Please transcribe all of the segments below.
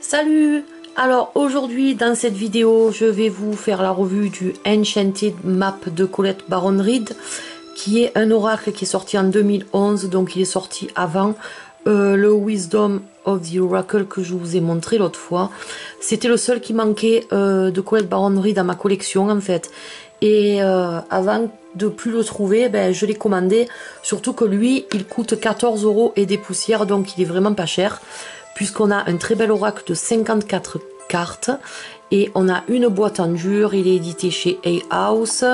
Salut! Alors aujourd'hui dans cette vidéo je vais vous faire la revue du Enchanted Map de Colette Baron-Reid, qui est un oracle qui est sorti en 2011, donc il est sorti avant le Wisdom of the Oracle que je vous ai montré l'autre fois. C'était le seul qui manquait de Colette Baron-Reid dans ma collection en fait, et avant de plus le trouver, ben, je l'ai commandé, surtout que lui il coûte 14 € et des poussières, donc il est vraiment pas cher, puisqu'on a un très bel oracle de 54 cartes et on a une boîte en dur. Il est édité chez Hay House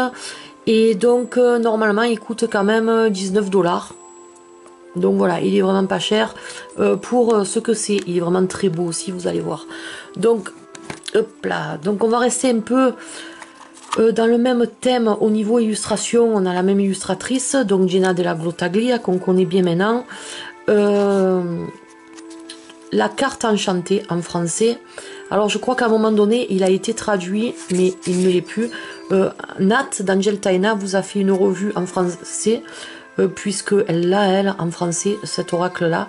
et donc normalement il coûte quand même 19 $. Donc voilà, il est vraiment pas cher pour ce que c'est. Il est vraiment très beau aussi, vous allez voir. Donc hop là, donc on va rester un peu dans le même thème au niveau illustration. On a la même illustratrice, donc Gina Della Grottaglia, qu'on connaît bien maintenant. La carte enchantée en français. Alors je crois qu'à un moment donné il a été traduit, mais il ne l'est plus. Nat d'Angel Taina vous a fait une revue en français, puisque elle l'a elle en français, cet oracle là,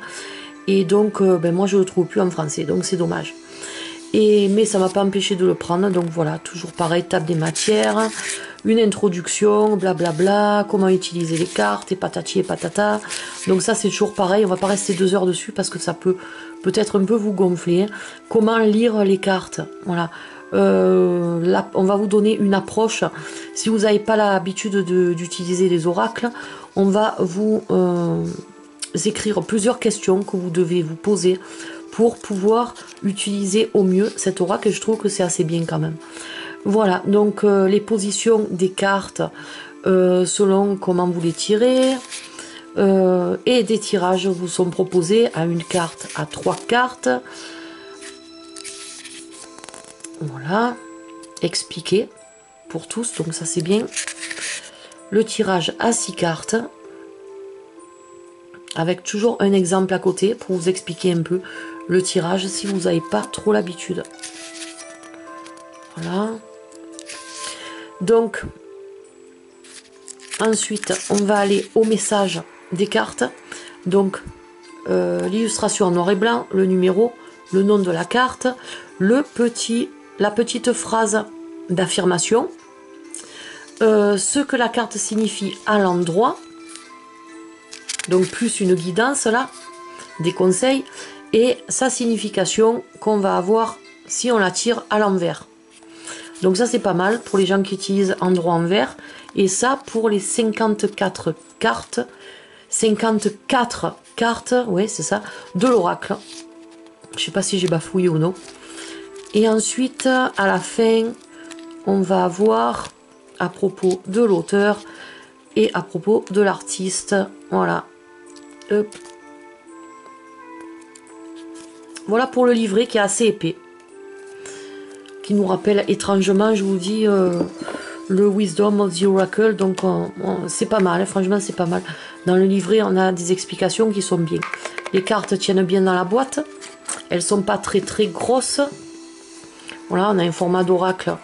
et donc ben, moi je le trouve plus en français, donc c'est dommage. Mais ça m'a pas empêché de le prendre, donc voilà, toujours pareil, table des matières, une introduction, blablabla, comment utiliser les cartes, et patati et patata. Donc ça c'est toujours pareil, on va pas rester 2 heures dessus parce que ça peut-être un peu vous gonfler. Hein. Comment lire les cartes, voilà. Là, on va vous donner une approche. Si vous n'avez pas l'habitude d'utiliser les oracles, on va vous écrire plusieurs questions que vous devez vous poser pour pouvoir utiliser au mieux cet oracle, et je trouve que c'est assez bien quand même. Voilà, donc les positions des cartes selon comment vous les tirez, et des tirages vous sont proposés à une carte, à 3 cartes. Voilà, expliqué pour tous, donc ça c'est bien. Le tirage à 6 cartes, avec toujours un exemple à côté pour vous expliquer un peu le tirage si vous n'avez pas trop l'habitude. Voilà. Donc, ensuite, on va aller au message des cartes. Donc, l'illustration en noir et blanc, le numéro, le nom de la carte, la petite phrase d'affirmation, ce que la carte signifie à l'endroit, donc plus une guidance là, des conseils, et sa signification qu'on va avoir si on la tire à l'envers. Donc ça c'est pas mal pour les gens qui utilisent endroit-envers, et ça pour les 54 cartes, ouais c'est ça, de l'oracle. Je sais pas si j'ai bafouillé ou non. Et ensuite à la fin on va avoir à propos de l'auteur et à propos de l'artiste. Voilà. Hop. Voilà pour le livret qui est assez épais, qui nous rappelle étrangement, je vous dis, le Wisdom of the Oracle. Donc c'est pas mal, hein, franchement c'est pas mal. Dans le livret on a des explications qui sont bien. Les cartes tiennent bien dans la boîte, elles sont pas très grosses. Voilà, on a un format d'oracle.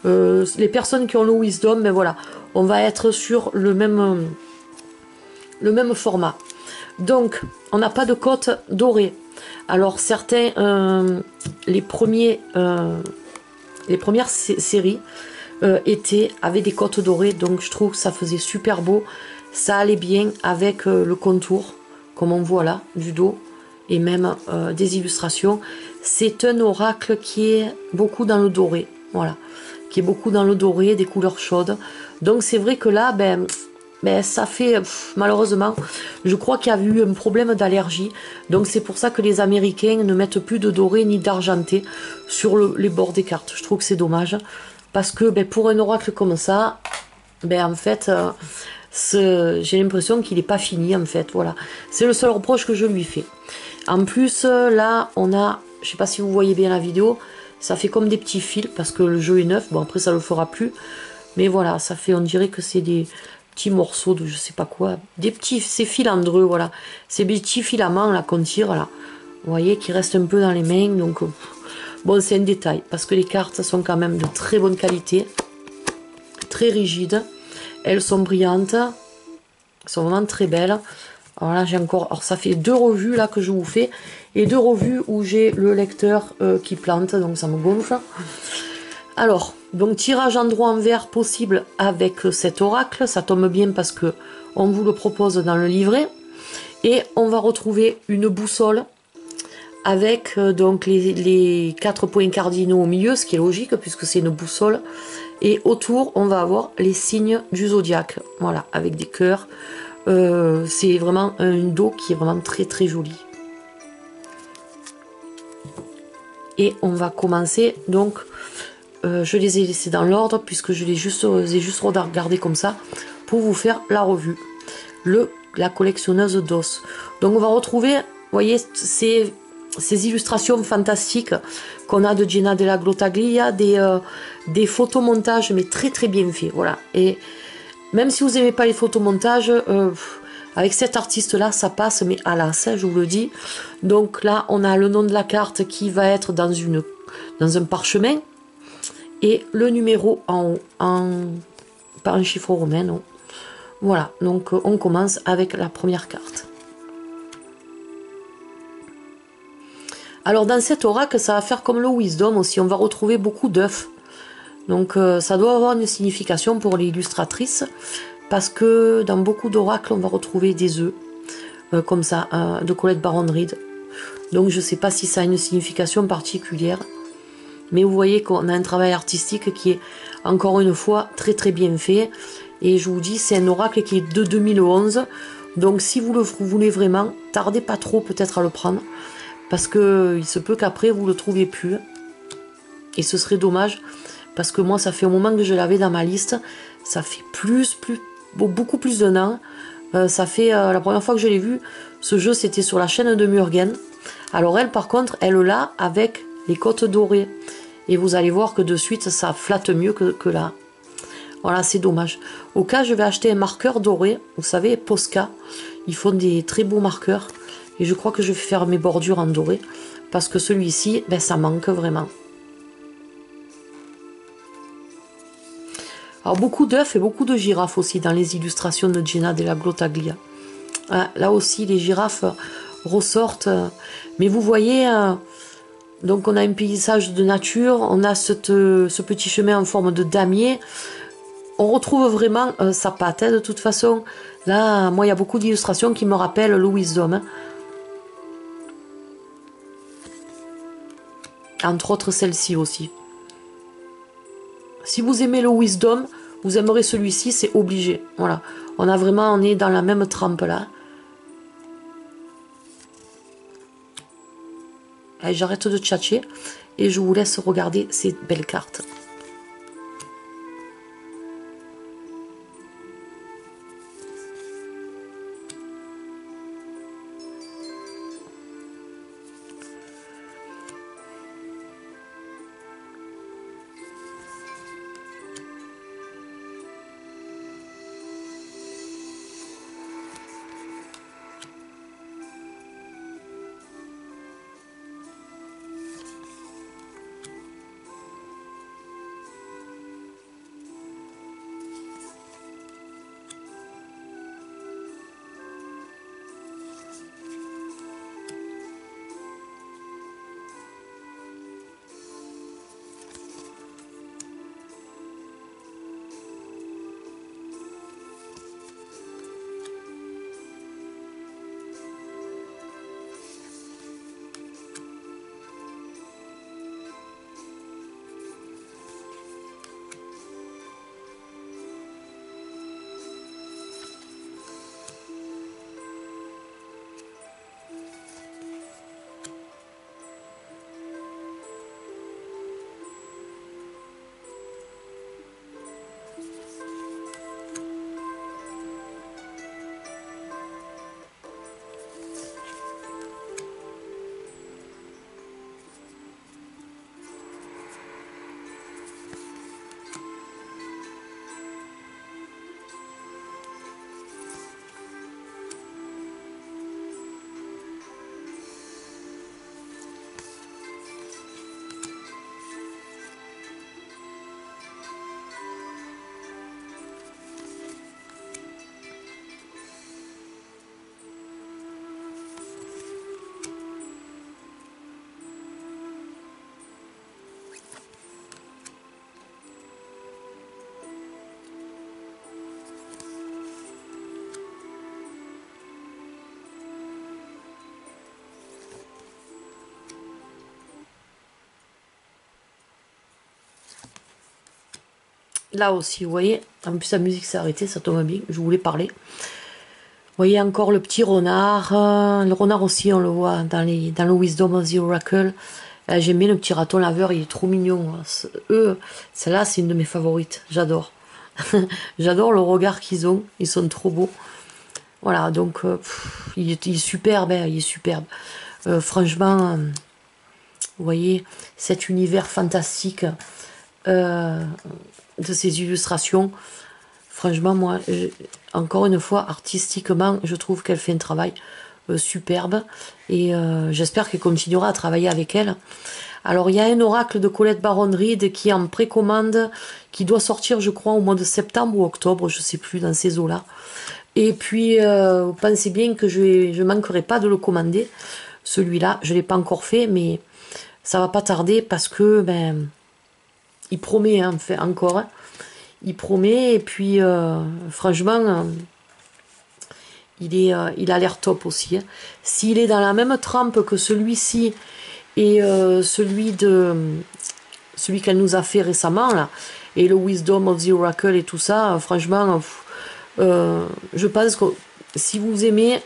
Les personnes qui ont le Wisdom, mais voilà, on va être sur le même format. Donc on n'a pas de cote dorée. Alors certains, les premières séries avaient des cotes dorées, donc je trouve que ça faisait super beau, ça allait bien avec le contour, comme on voit là, du dos, et même des illustrations. C'est un oracle qui est beaucoup dans le doré, voilà, qui est beaucoup dans le doré, des couleurs chaudes. Donc c'est vrai que là, ben ça fait, malheureusement, je crois qu'il y a eu un problème d'allergie, donc c'est pour ça que les Américains ne mettent plus de doré ni d'argenté sur les bords des cartes. Je trouve que c'est dommage, parce que pour un oracle comme ça, en fait, j'ai l'impression qu'il n'est pas fini, en fait, voilà. C'est le seul reproche que je lui fais. En plus, là, on a, je sais pas si vous voyez bien la vidéo, ça fait comme des petits fils, parce que le jeu est neuf, bon après ça le fera plus, mais voilà, ça fait, on dirait que c'est des petits morceaux de je sais pas quoi, ces filandreux, voilà, ces petits filaments là qu'on tire là, vous voyez, qui restent un peu dans les mains. Donc bon, c'est un détail parce que les cartes sont quand même de très bonne qualité, très rigides, elles sont brillantes, elles sont vraiment très belles. Alors là, j'ai encore... Alors, ça fait 2 revues, là, que je vous fais. Et 2 revues où j'ai le lecteur qui plante, donc ça me gonfle. Alors, donc, tirage endroit en vert possible avec cet oracle. Ça tombe bien parce que on vous le propose dans le livret. Et on va retrouver une boussole avec donc les 4 points cardinaux au milieu, ce qui est logique puisque c'est une boussole. Et autour, on va avoir les signes du zodiaque. Voilà, avec des cœurs. C'est vraiment un dos qui est vraiment très très joli. Et on va commencer donc, je les ai laissés dans l'ordre puisque je les ai juste regardés comme ça pour vous faire la revue. La collectionneuse d'os. Donc on va retrouver, vous voyez, ces illustrations fantastiques qu'on a de Jenna Della Grottaglia, des photomontages mais très très bien faits. Voilà. Et même si vous n'aimez pas les photomontages, avec cet artiste-là, ça passe, mais à l'as, je vous le dis. Donc là, on a le nom de la carte qui va être dans un parchemin. Et le numéro en haut, pas en chiffre romain, non. Voilà, donc on commence avec la première carte. Alors dans cet oracle, ça va faire comme le Wisdom aussi, on va retrouver beaucoup d'œufs. Donc ça doit avoir une signification pour l'illustratrice, parce que dans beaucoup d'oracles, on va retrouver des œufs, comme ça, de Colette Baron Reid. Donc je ne sais pas si ça a une signification particulière, mais vous voyez qu'on a un travail artistique qui est, encore une fois, très très bien fait. Et je vous dis, c'est un oracle qui est de 2011, donc si vous le voulez vraiment, tardez pas trop peut-être à le prendre, parce que il se peut qu'après vous le trouviez plus, et ce serait dommage, parce que moi ça fait un moment que je l'avais dans ma liste, ça fait beaucoup plus d'un an. Ça fait la première fois que je l'ai vu, ce jeu c'était sur la chaîne de Murgen. Alors elle par contre, elle l'a avec les côtes dorées, et vous allez voir que de suite ça flatte mieux que là. Voilà, c'est dommage. Au cas, je vais acheter un marqueur doré. Vous savez, Posca, ils font des très beaux marqueurs. Et je crois que je vais faire mes bordures en doré. Parce que celui-ci, ben, ça manque vraiment. Alors, beaucoup d'œufs et beaucoup de girafes aussi dans les illustrations de Jenna Della Grottaglia. Là aussi, les girafes ressortent. Mais vous voyez, donc on a un paysage de nature. On a ce petit chemin en forme de damier. On retrouve vraiment sa patte, hein, de toute façon. Là, moi, il y a beaucoup d'illustrations qui me rappellent le Wisdom. Hein. Entre autres, celle-ci aussi. Si vous aimez le Wisdom, vous aimerez celui-ci, c'est obligé. Voilà. On est dans la même trempe, là. Allez, j'arrête de tchatcher et je vous laisse regarder ces belles cartes. Là aussi, vous voyez, en plus la musique s'est arrêtée, ça tombe bien, je voulais parler. Vous voyez encore le petit renard. Le renard aussi, on le voit dans le Wisdom of the Oracle. J'aime bien le petit raton laveur, il est trop mignon. Celle-là, c'est une de mes favorites, j'adore. J'adore le regard qu'ils ont, ils sont trop beaux. Voilà, donc il est superbe, hein, il est superbe. Franchement, vous voyez, cet univers fantastique de ces illustrations, franchement, moi, encore une fois, artistiquement, je trouve qu'elle fait un travail superbe, et j'espère qu'elle continuera à travailler avec elle. Alors, il y a un oracle de Colette Baron-Reid qui est en précommande, qui doit sortir, je crois, au mois de septembre ou octobre, je sais plus, dans ces eaux-là. Et puis, pensez bien que je manquerai pas de le commander. Celui-là, je l'ai pas encore fait, mais ça va pas tarder parce que, ben, il promet, hein, fait encore. Hein. Il promet, et puis, franchement, il a l'air top aussi. Hein. S'il est dans la même trempe que celui-ci et celui qu'elle nous a fait récemment, là, et le Wisdom of the Oracle et tout ça, franchement, je pense que si vous aimez,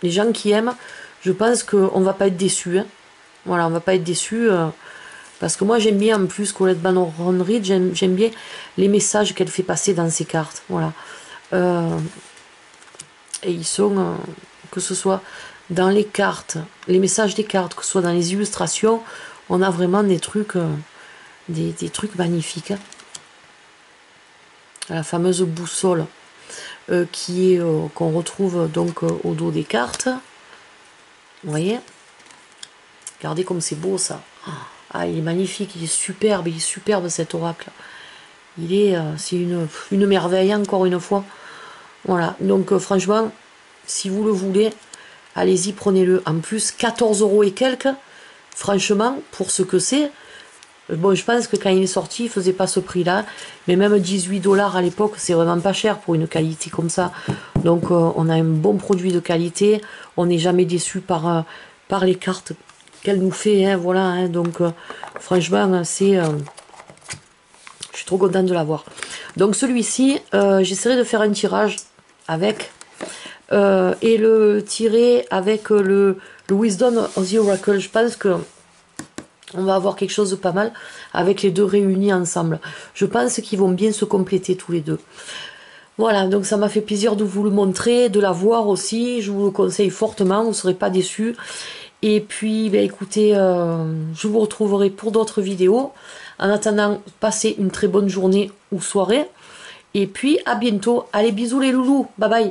les gens qui aiment, je pense qu'on va pas être déçus. Hein. Voilà, on va pas être déçus. Parce que moi, j'aime bien, en plus, Colette Baron-Reid, j'aime bien les messages qu'elle fait passer dans ses cartes. Voilà. Et ils sont, que ce soit dans les cartes, les messages des cartes, que ce soit dans les illustrations, on a vraiment des trucs, des trucs magnifiques. Hein. La fameuse boussole qu'on retrouve donc au dos des cartes. Vous voyez? Regardez comme c'est beau ça. Ah, il est magnifique, il est superbe cet oracle. C'est une merveille encore une fois. Voilà, donc franchement, si vous le voulez, allez-y, prenez-le. En plus, 14 € et quelques, franchement, pour ce que c'est. Bon, je pense que quand il est sorti, il faisait pas ce prix-là. Mais même 18 $ à l'époque, c'est vraiment pas cher pour une qualité comme ça. Donc, on a un bon produit de qualité. On n'est jamais déçu par les cartes qu'elle nous fait. Hein, voilà, hein, donc, franchement, je suis trop contente de l'avoir. Donc, celui-ci, j'essaierai de faire un tirage avec... et le tirer avec le Wisdom of the Oracle. Je pense que on va avoir quelque chose de pas mal avec les deux réunis ensemble. Je pense qu'ils vont bien se compléter tous les deux. Voilà, donc ça m'a fait plaisir de vous le montrer, de la voir aussi. Je vous le conseille fortement, vous ne serez pas déçus. Et puis, ben, écoutez, je vous retrouverai pour d'autres vidéos. En attendant, passez une très bonne journée ou soirée. Et puis, à bientôt. Allez, bisous les loulous. Bye bye.